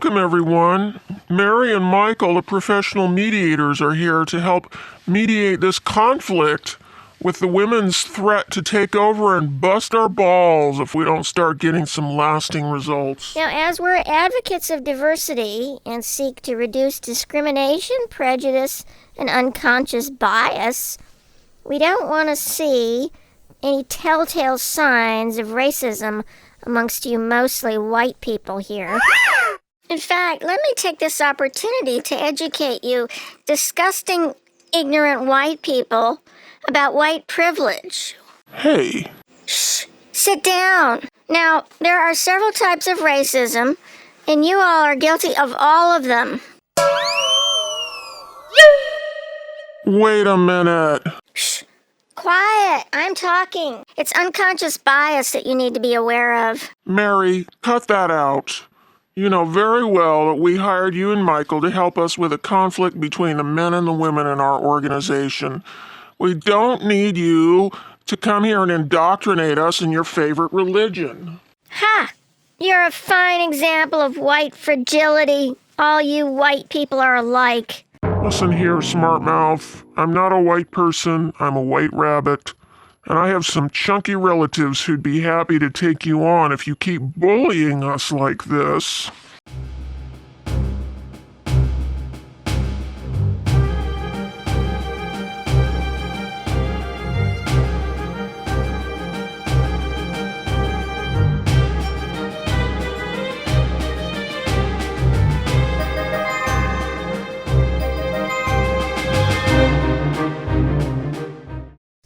Welcome, everyone. Mary and Michael, the professional mediators, are here to help mediate this conflict with the women's threat to take over and bust our balls if we don't start getting some lasting results. Now, as we're advocates of diversity and seek to reduce discrimination, prejudice, and unconscious bias, we don't want to see any telltale signs of racism amongst you mostly white people here. In fact, let me take this opportunity to educate you disgusting, ignorant white people about white privilege. Hey. Shh, sit down. Now, there are several types of racism, and you all are guilty of all of them. Wait a minute. Shh, quiet. I'm talking. It's unconscious bias that you need to be aware of. Mary, cut that out. You know very well that we hired you and Michael to help us with a conflict between the men and the women in our organization. We don't need you to come here and indoctrinate us in your favorite religion. Ha! You're a fine example of white fragility. All you white people are alike. Listen here, smart mouth. I'm not a white person. I'm a white rabbit. And I have some chunky relatives who'd be happy to take you on if you keep bullying us like this.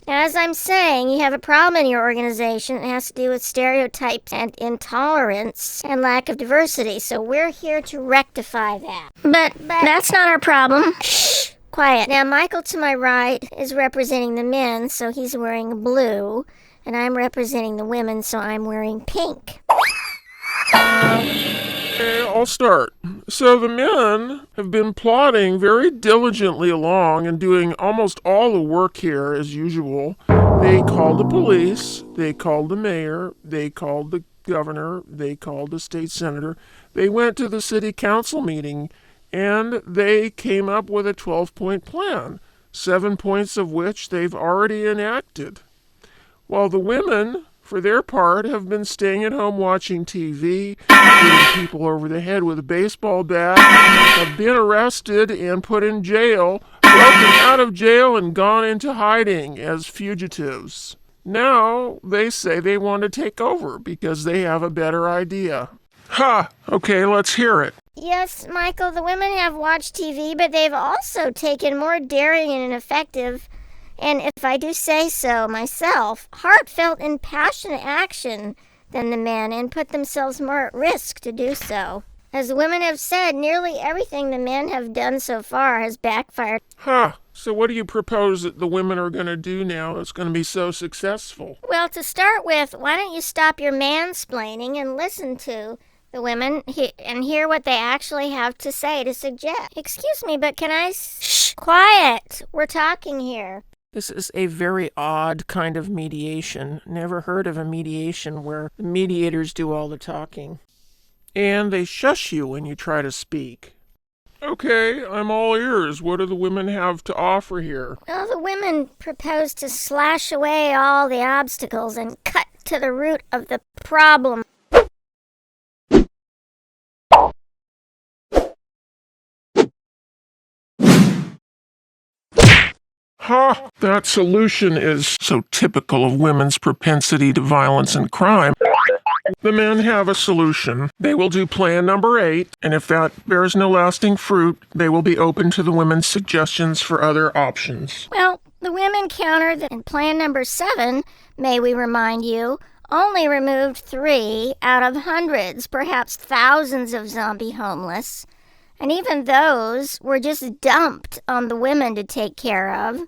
As I'm saying, you have a problem in your organization. It has to do with stereotypes and intolerance and lack of diversity, so we're here to rectify that. But that's not our problem. Shh, quiet. Now, Michael to my right is representing the men, so he's wearing blue, and I'm representing the women, so I'm wearing pink. Okay, I'll start. So the men have been plodding very diligently along and doing almost all the work here as usual. They called the police, they called the mayor, they called the governor, they called the state senator. They went to the city council meeting and they came up with a 12-point plan, 7 points of which they've already enacted. While the women, for their part, have been staying at home watching TV, hitting people over the head with a baseball bat, have been arrested and put in jail, broken out of jail and gone into hiding as fugitives. Now they say they want to take over because they have a better idea. Ha! Okay, let's hear it. Yes, Michael, the women have watched TV, but they've also taken more daring and effective, and if I do say so myself, heartfelt and passionate action than the men, and put themselves more at risk to do so. As the women have said, nearly everything the men have done so far has backfired. So what do you propose that the women are going to do now that's going to be so successful? Well, to start with, why don't you stop your mansplaining and listen to the women and hear what they actually have to say to suggest. Excuse me, but can I... Shh! Quiet! We're talking here. This is a very odd kind of mediation. Never heard of a mediation where the mediators do all the talking. And they shush you when you try to speak. Okay, I'm all ears. What do the women have to offer here? Well, the women propose to slash away all the obstacles and cut to the root of the problem. Ha! That solution is so typical of women's propensity to violence and crime. The men have a solution. They will do plan number 8, and if that bears no lasting fruit, they will be open to the women's suggestions for other options. Well, the women counter that in plan number 7, may we remind you, only removed 3 out of hundreds, perhaps thousands of zombie homeless. And even those were just dumped on the women to take care of.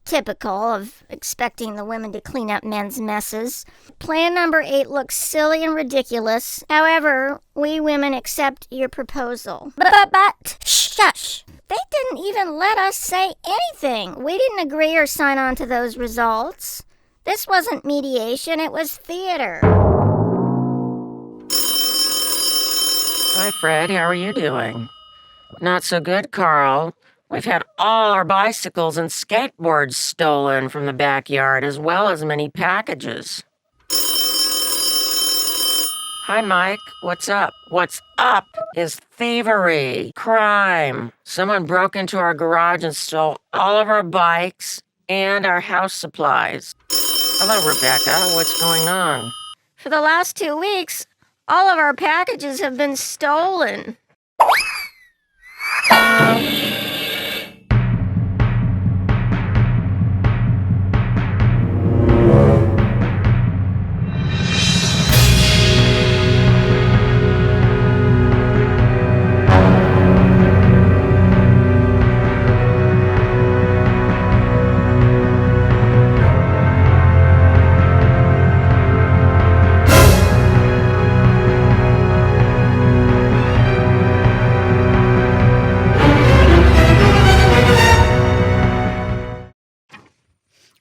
Typical of expecting the women to clean up men's messes. Plan number 8 looks silly and ridiculous. However, we women accept your proposal. But, shush! They didn't even let us say anything. We didn't agree or sign on to those results. This wasn't mediation, it was theater. Hi, Fred. How are you doing? Not so good, Carl. We've had all our bicycles and skateboards stolen from the backyard, as well as many packages. Hi, Mike. What's up? What's up is thievery, crime. Someone broke into our garage and stole all of our bikes and our house supplies. Hello, Rebecca. What's going on? For the last 2 weeks, all of our packages have been stolen.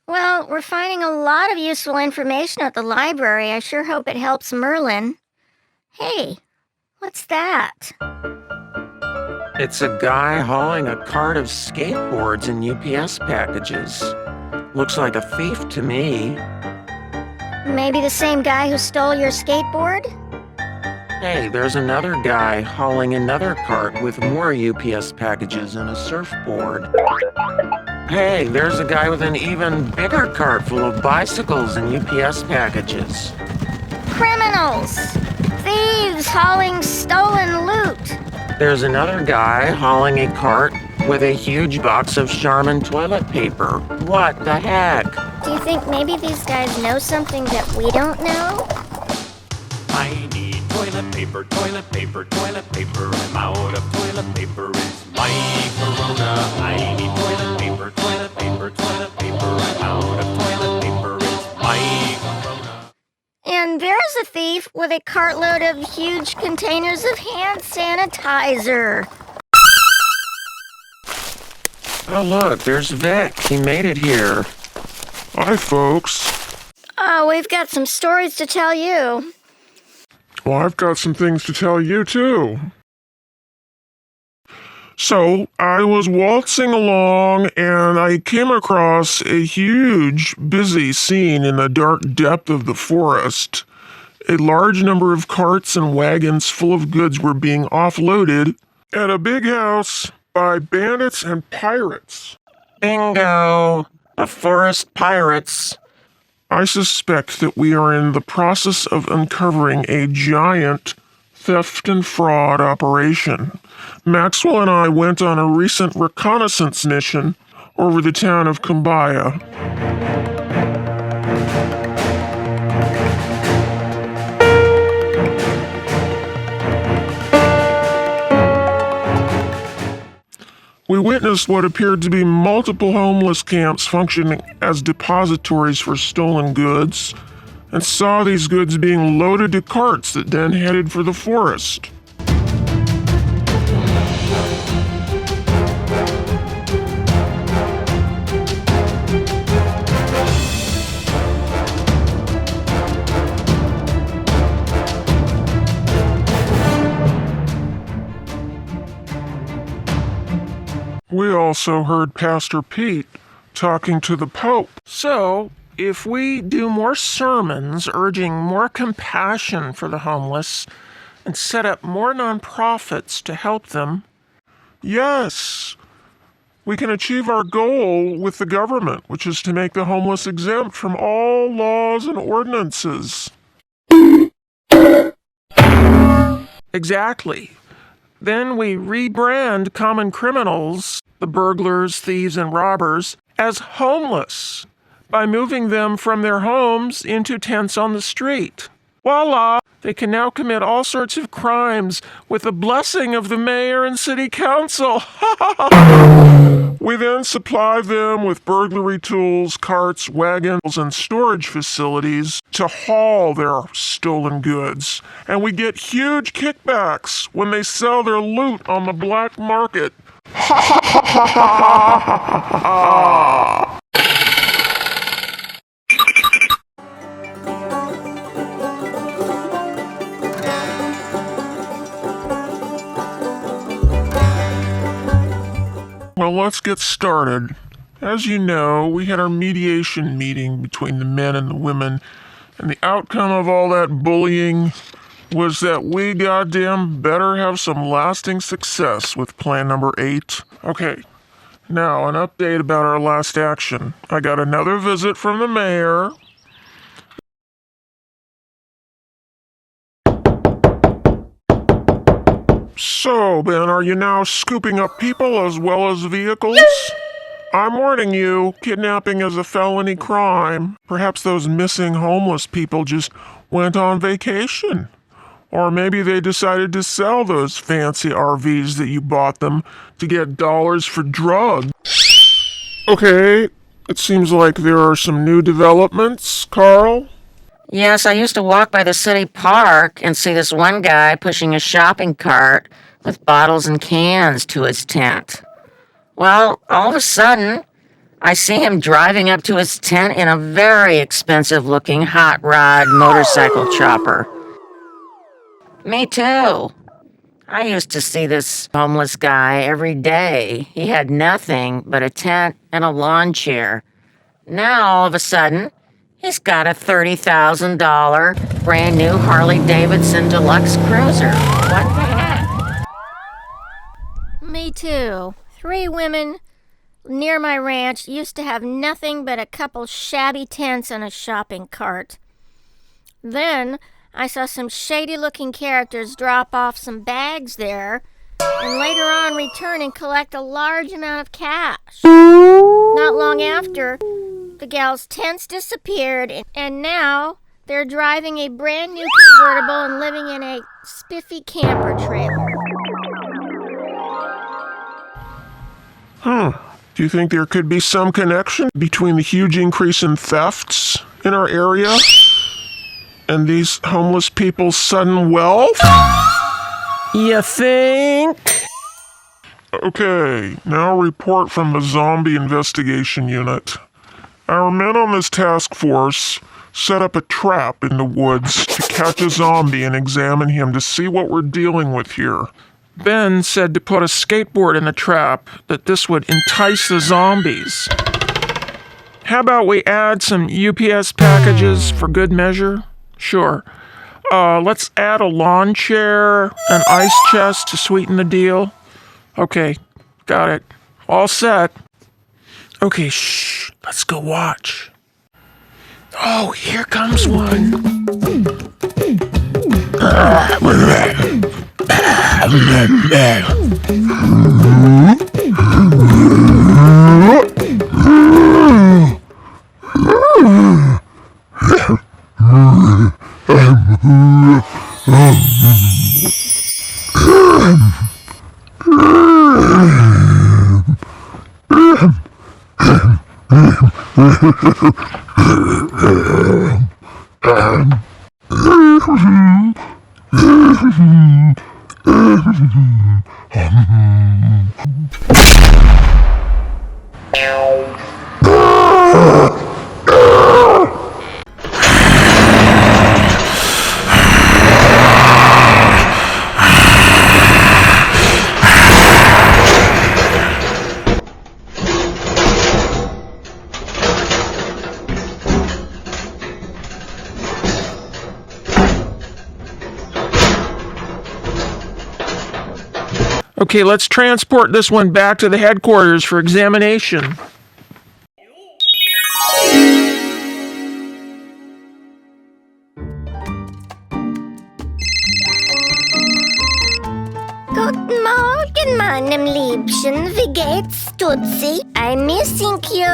Well, we're finding a lot of useful information at the library. I sure hope it helps Merlin. Hey, what's that? It's a guy hauling a cart of skateboards and UPS packages. Looks like a thief to me. Maybe the same guy who stole your skateboard? Hey, there's another guy hauling another cart with more UPS packages and a surfboard. Hey, there's a guy with an even bigger cart full of bicycles and UPS packages. Criminals! Thieves hauling stolen loot! There's another guy hauling a cart with a huge box of Charmin toilet paper. What the heck? Do you think maybe these guys know something that we don't know? I need toilet paper, toilet paper, toilet paper. I'm out of toilet paper. It's my corona. I need toilet paper, toilet paper, toilet paper. I'm out of toilet paper. It's my corona. And there's a thief with a cartload of huge containers of hand sanitizer. Oh, look, there's Vic. He made it here. Hi, folks. Oh, we've got some stories to tell you. Well, I've got some things to tell you, too. So, I was waltzing along and I came across a huge, busy scene in the dark depth of the forest. A large number of carts and wagons full of goods were being offloaded at a big house by bandits and pirates. Bingo! The forest pirates. I suspect that we are in the process of uncovering a giant theft and fraud operation. Maxwell and I went on a recent reconnaissance mission over the town of Kumbaya. We witnessed what appeared to be multiple homeless camps functioning as depositories for stolen goods, and saw these goods being loaded to carts that then headed for the forest. We also heard Pastor Pete talking to the Pope. So, if we do more sermons urging more compassion for the homeless and set up more nonprofits to help them, Yes, we can achieve our goal with the government, which is to make the homeless exempt from all laws and ordinances. exactly. Then we rebrand common criminals, the burglars, thieves, and robbers, as homeless by moving them from their homes into tents on the street. Voila! They can now commit all sorts of crimes with the blessing of the mayor and city council. We then supply them with burglary tools, carts, wagons, and storage facilities to haul their stolen goods. And we get huge kickbacks when they sell their loot on the black market. Well, let's get started. As you know, we had our mediation meeting between the men and the women, and the outcome of all that bullying was that we goddamn better have some lasting success with plan number 8. Okay, now an update about our last action. I got another visit from the mayor. So, Ben, are you now scooping up people as well as vehicles? I'm warning you, kidnapping is a felony crime. Perhaps those missing homeless people just went on vacation. Or maybe they decided to sell those fancy RVs that you bought them to get dollars for drugs. Okay, it seems like there are some new developments, Carl. Yes, I used to walk by the city park and see this one guy pushing a shopping cart with bottles and cans to his tent. Well, all of a sudden, I see him driving up to his tent in a very expensive-looking hot rod motorcycle chopper. Me too. I used to see this homeless guy every day. He had nothing but a tent and a lawn chair. Now, all of a sudden, he's got a $30,000 brand new Harley-Davidson deluxe cruiser. What the heck? Me too. 3 women near my ranch used to have nothing but a couple shabby tents and a shopping cart. Then I saw some shady-looking characters drop off some bags there, and later on return and collect a large amount of cash. Not long after, the gals' tents disappeared, and now they're driving a brand new convertible and living in a spiffy camper trailer. Do you think there could be some connection between the huge increase in thefts in our area and these homeless people's sudden wealth? You think? Okay, now a report from the Zombie Investigation Unit. Our men on this task force set up a trap in the woods to catch a zombie and examine him to see what we're dealing with here. Ben said to put a skateboard in the trap, that this would entice the zombies. How about we add some UPS packages for good measure? Sure. Let's add a lawn chair, an ice chest to sweeten the deal. Okay, got it. All set. Okay, shh. Let's go watch. Oh, here comes one. Okay, let's transport this one back to the headquarters for examination. Guten Morgen, meinem Liebchen. Wie geht's, Tutsi? I'm missing you.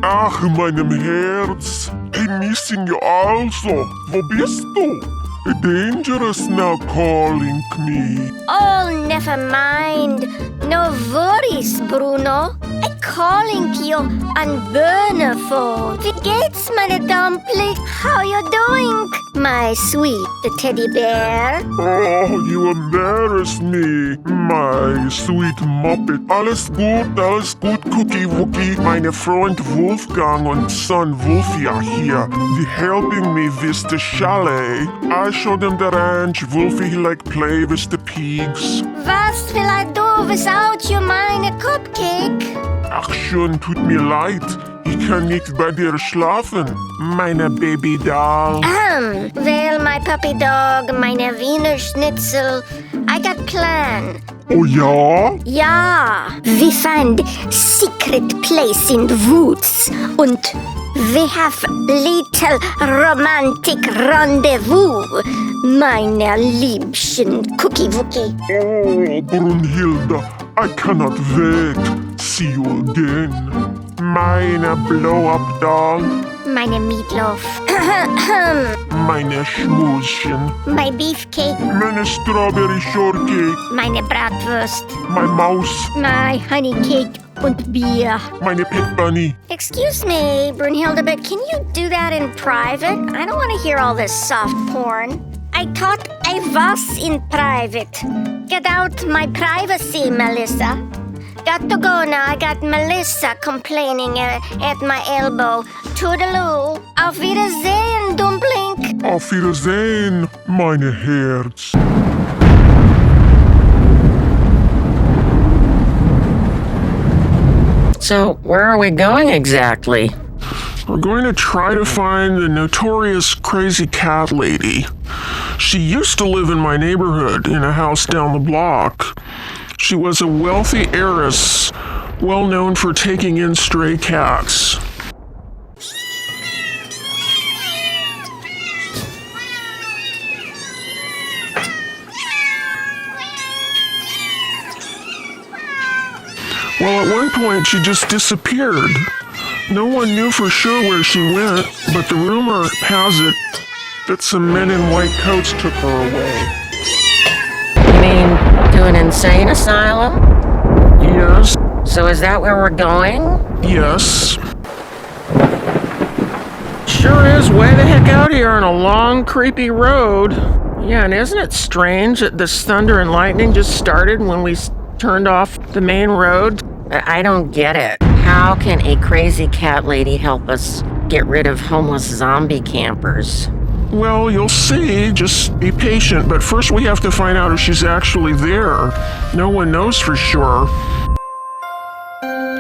Ach, meinem Herz. I'm missing you also. Wo bist du? Dangerous now calling me. Oh, never mind. No worries, Bruno. I calling to your unburner phone. Wie geht's, meine Dumpling? How you doing, my sweet teddy bear? Oh, you embarrass me, my sweet Muppet. Alles gut, Cookie Wookie. Meine Freund Wolfgang und son Wolfie are here. They helping me with the chalet. I show them the ranch. Wolfie, he like play with the pigs. Was will I do without you, meine Cupcake? Ach schon, tut mir leid. Ich kann nicht bei dir schlafen, meine Baby-Doll. Well, my puppy dog, meine Wiener Schnitzel, I got plan. Oh ja? Ja, we find secret place in the woods und we have little romantic rendezvous, meine Liebchen Cookie-Wookie. Oh, Brunhilde, I cannot wait. See you again. Meine Blow-Up-Doll. Meine Meatloaf. Meine Schmuschen. My beefcake. Meine Strawberry Shortcake. Meine Bratwurst. My Maus. My honey cake und Bier. Meine Pet Bunny. Excuse me, Brunhilde, but can you do that in private? I don't want to hear all this soft porn. I thought I was in private. Get out my privacy, Melissa. Got to go now. I got Melissa complaining at my elbow. Toodaloo. Auf Wiedersehen, Dumpling. Auf Wiedersehen, meine Herz. So, where are we going exactly? We're going to try to find the notorious crazy cat lady. She used to live in my neighborhood in a house down the block. She was a wealthy heiress, well known for taking in stray cats. Well, at one point she just disappeared. No one knew for sure where she went, but the rumor has it that some men in white coats took her away. You mean to an insane asylum? Yes, So is that where we're going? yes. Sure is way the heck out here on a long, creepy road. Yeah, and isn't it strange that this thunder and lightning just started when we turned off the main road? I don't get it. How can a crazy cat lady help us get rid of homeless zombie campers? Well, you'll see. Just be patient. But first we have to find out if she's actually there. No one knows for sure.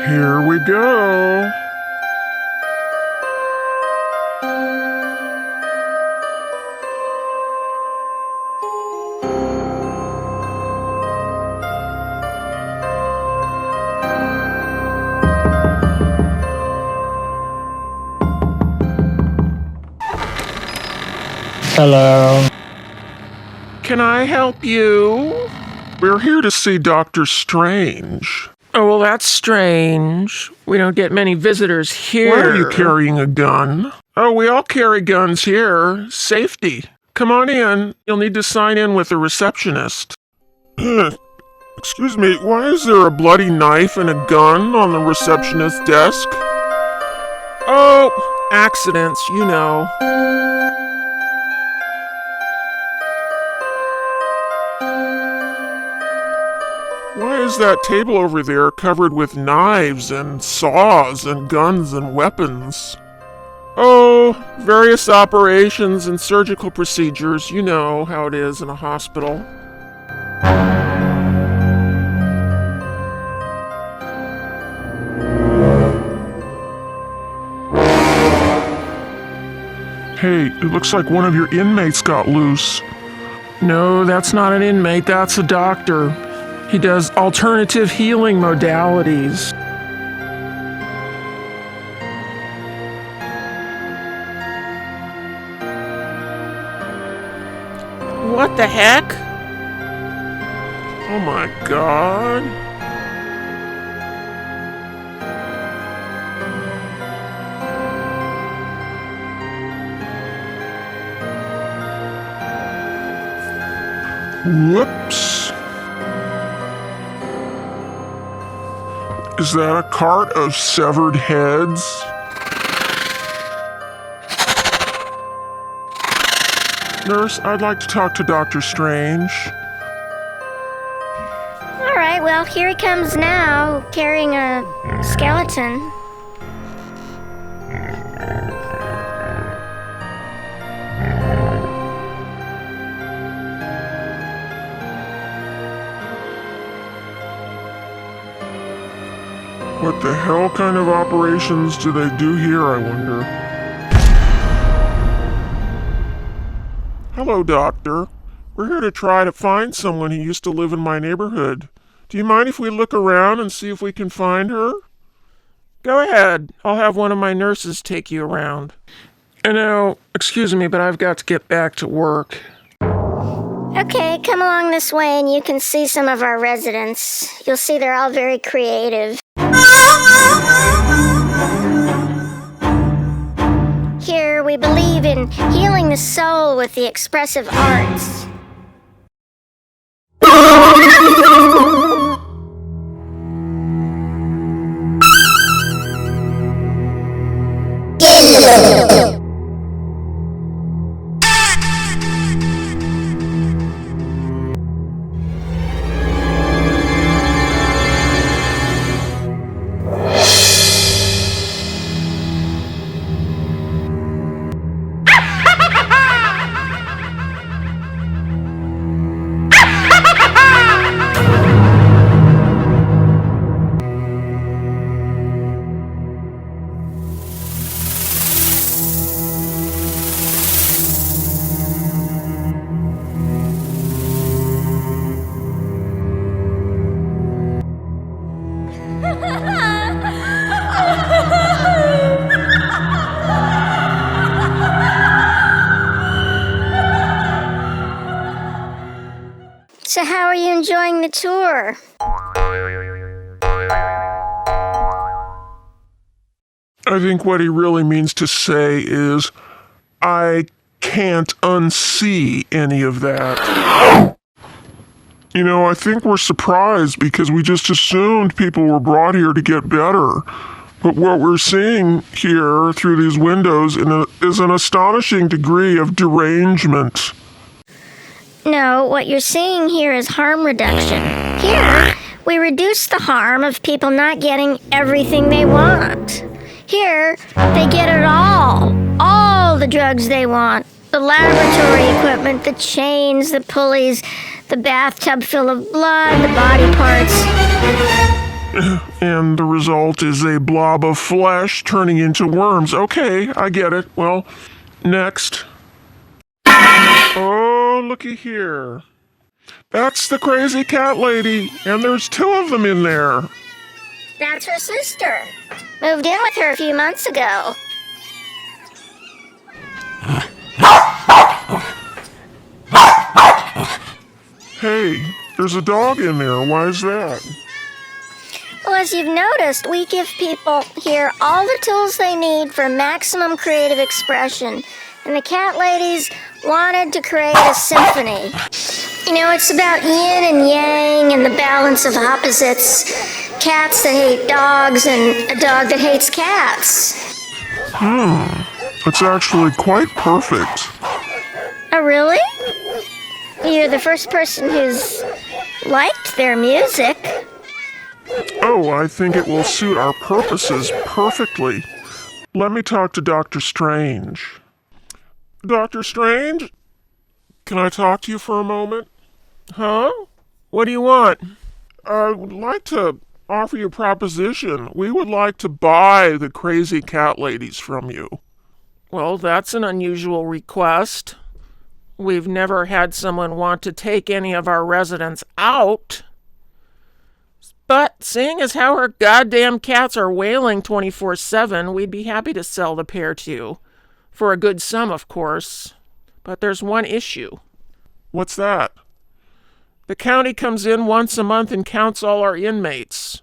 Here we go. Hello. Can I help you? We're here to see Dr. Strange. Oh, well, that's strange. We don't get many visitors here. Why are you carrying a gun? Oh, we all carry guns here. Safety. Come on in. You'll need to sign in with the receptionist. Excuse me, why is there a bloody knife and a gun on the receptionist desk? Oh, accidents, you know. Why is that table over there covered with knives and saws and guns and weapons? Oh, various operations and surgical procedures. You know how it is in a hospital. Hey, it looks like one of your inmates got loose. No, that's not an inmate, that's a doctor. He does alternative healing modalities. What the heck? Oh my god. Whoops. Is that a cart of severed heads? Nurse, I'd like to talk to Dr. Strange. All right, well, here he comes now, carrying a skeleton. What the hell kind of operations do they do here, I wonder? Hello, Doctor. We're here to try to find someone who used to live in my neighborhood. Do you mind if we look around and see if we can find her? Go ahead. I'll have one of my nurses take you around. And now, excuse me, but I've got to get back to work. Okay, come along this way and you can see some of our residents. You'll see they're all very creative. Here, we believe in healing the soul with the expressive arts. So how are you enjoying the tour? I think what he really means to say is, I can't unsee any of that. You know, I think we're surprised because we just assumed people were brought here to get better. But what we're seeing here through these windows is an astonishing degree of derangement. No, what you're seeing here is harm reduction. Here, we reduce the harm of people not getting everything they want. Here, they get it all the drugs they want. The laboratory equipment, the chains, the pulleys, the bathtub full of blood, the body parts. And the result is a blob of flesh turning into worms. Okay, I get it. Well, next. Oh, looky here. That's the crazy cat lady, and there's two of them in there. That's her sister. Moved in with her a few months ago. Hey, there's a dog in there. Why is that? Well, as you've noticed, we give people here all the tools they need for maximum creative expression. And the cat ladies wanted to create a symphony. You know, it's about yin and yang and the balance of opposites. Cats that hate dogs and a dog that hates cats. It's actually quite perfect. Oh, really? You're the first person who's liked their music. Oh, I think it will suit our purposes perfectly. Let me talk to Dr. Strange. Dr. Strange? Can I talk to you for a moment? Huh? What do you want? I would like to offer you a proposition. We would like to buy the crazy cat ladies from you. Well, that's an unusual request. We've never had someone want to take any of our residents out. But seeing as how our goddamn cats are wailing 24/7, we'd be happy to sell the pair to you. For a good sum, of course. But there's one issue. What's that? The county comes in once a month and counts all our inmates.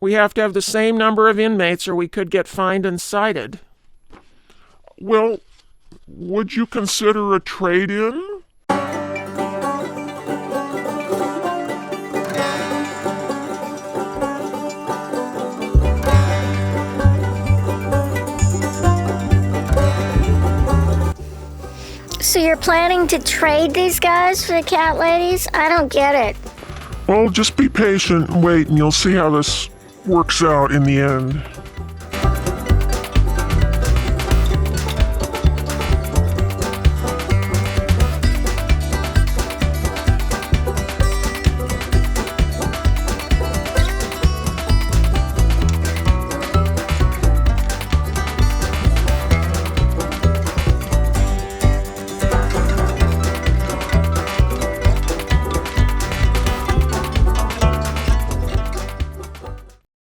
We have to have the same number of inmates or we could get fined and cited. Well, would you consider a trade-in? So you're planning to trade these guys for the cat ladies? I don't get it. Well, just be patient and wait, and you'll see how this works out in the end.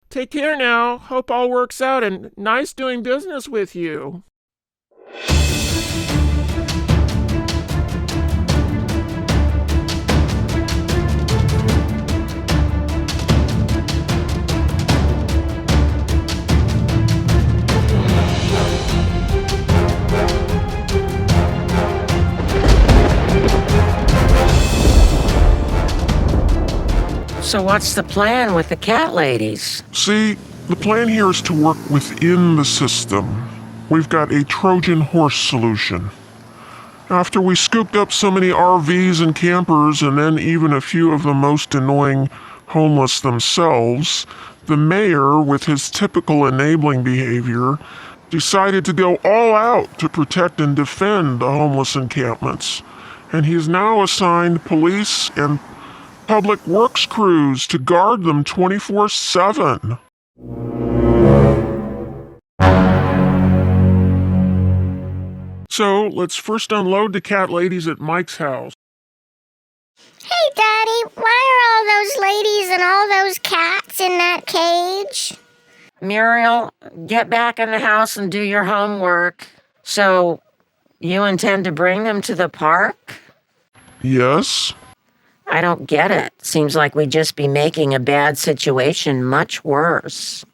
Take care now. Hope all works out, and nice doing business with you. So what's the plan with the cat ladies? See, the plan here is to work within the system. We've got a Trojan horse solution. After we scooped up so many RVs and campers, and then even a few of the most annoying homeless themselves, the mayor, with his typical enabling behavior, decided to go all out to protect and defend the homeless encampments. And he's now assigned police and public works crews to guard them 24/7. So, let's first unload the cat ladies at Mike's house. Hey, Daddy, why are all those ladies and all those cats in that cage? Muriel, get back in the house and do your homework. So, you intend to bring them to the park? Yes? I don't get it. Seems like we'd just be making a bad situation much worse.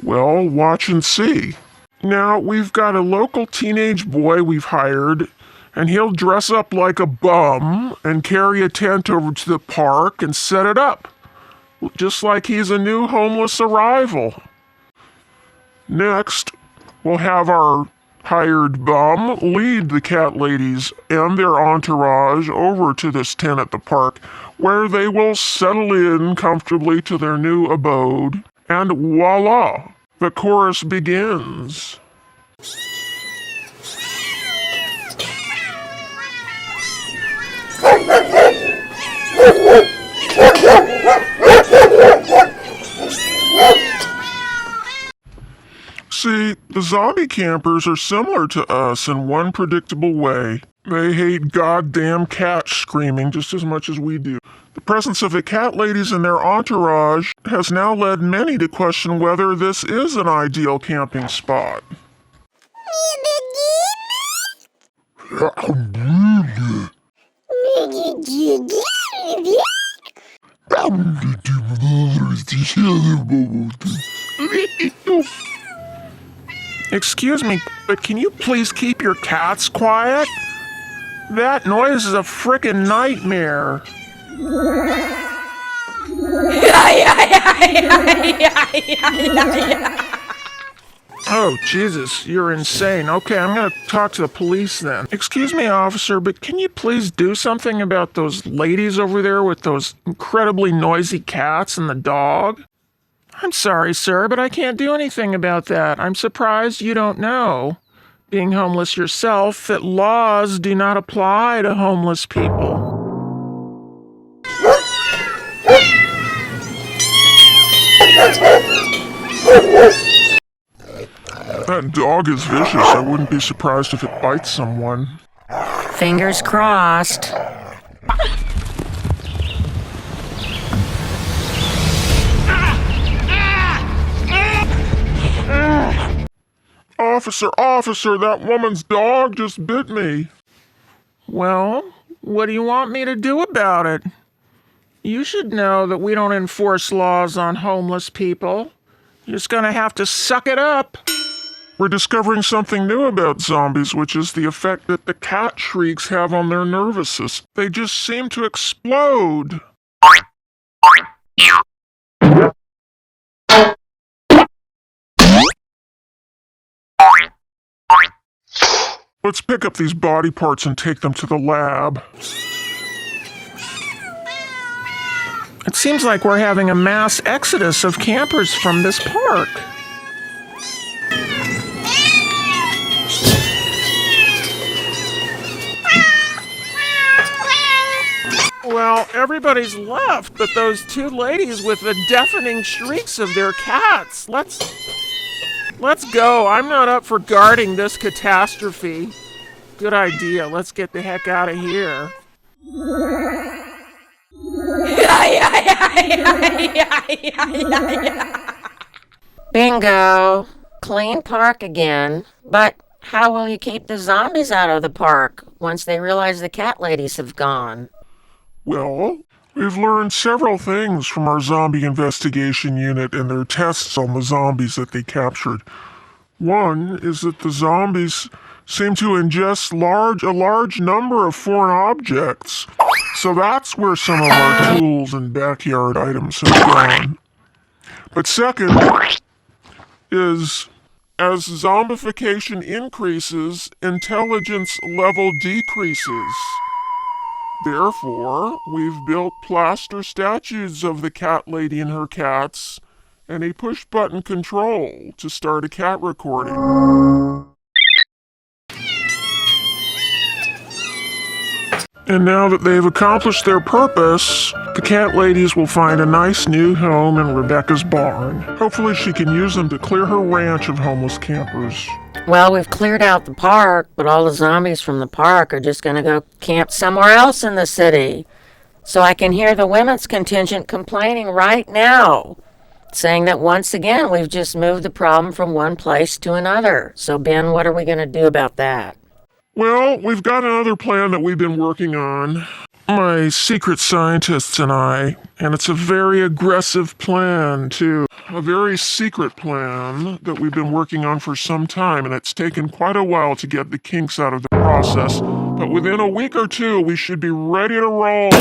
Well, watch and see. Now, we've got a local teenage boy we've hired, and he'll dress up like a bum and carry a tent over to the park and set it up, just like he's a new homeless arrival. Next, we'll have our hired bum lead the cat ladies and their entourage over to this tent at the park, where they will settle in comfortably to their new abode, and voila, the chorus begins. See, the zombie campers are similar to us in one predictable way. They hate goddamn cats screaming just as much as we do. The presence of the cat ladies and their entourage has now led many to question whether this is an ideal camping spot. Excuse me, but can you please keep your cats quiet? That noise is a frickin' nightmare. Oh, Jesus, you're insane. Okay, I'm gonna talk to the police then. Excuse me, officer, but can you please do something about those ladies over there with those incredibly noisy cats and the dog? I'm sorry, sir, but I can't do anything about that. I'm surprised you don't know, being homeless yourself, that laws do not apply to homeless people. That dog is vicious. I wouldn't be surprised if it bites someone. Fingers crossed. Officer, that woman's dog just bit me. Well, what do you want me to do about it? You should know that we don't enforce laws on homeless people. You're just gonna have to suck it up. We're discovering something new about zombies, which is the effect that the cat shrieks have on their nervous system. They just seem to explode. Let's pick up these body parts and take them to the lab. It seems like we're having a mass exodus of campers from this park. Well, everybody's left but those two ladies with the deafening shrieks of their cats. Let's go. I'm not up for guarding this catastrophe. Good idea. Let's get the heck out of here. Bingo. Clean park again. But how will you keep the zombies out of the park once they realize the cat ladies have gone? Well, we've learned several things from our zombie investigation unit and their tests on the zombies that they captured. One is that the zombies seem to ingest a large number of foreign objects. So that's where some of our tools and backyard items have gone. But second is, as zombification increases, intelligence level decreases. Therefore, we've built plaster statues of the cat lady and her cats and a push-button control to start a cat recording. And now that they've accomplished their purpose, the cat ladies will find a nice new home in Rebecca's barn. Hopefully she can use them to clear her ranch of homeless campers. Well, we've cleared out the park, but all the zombies from the park are just going to go camp somewhere else in the city. So I can hear the women's contingent complaining right now, saying that once again we've just moved the problem from one place to another. So, Ben, what are we going to do about that? Well, we've got another plan that we've been working on. My secret scientists and I, and it's a very aggressive plan, too. A very secret plan that we've been working on for some time, and it's taken quite a while to get the kinks out of the process. But within a week or two, we should be ready to roll.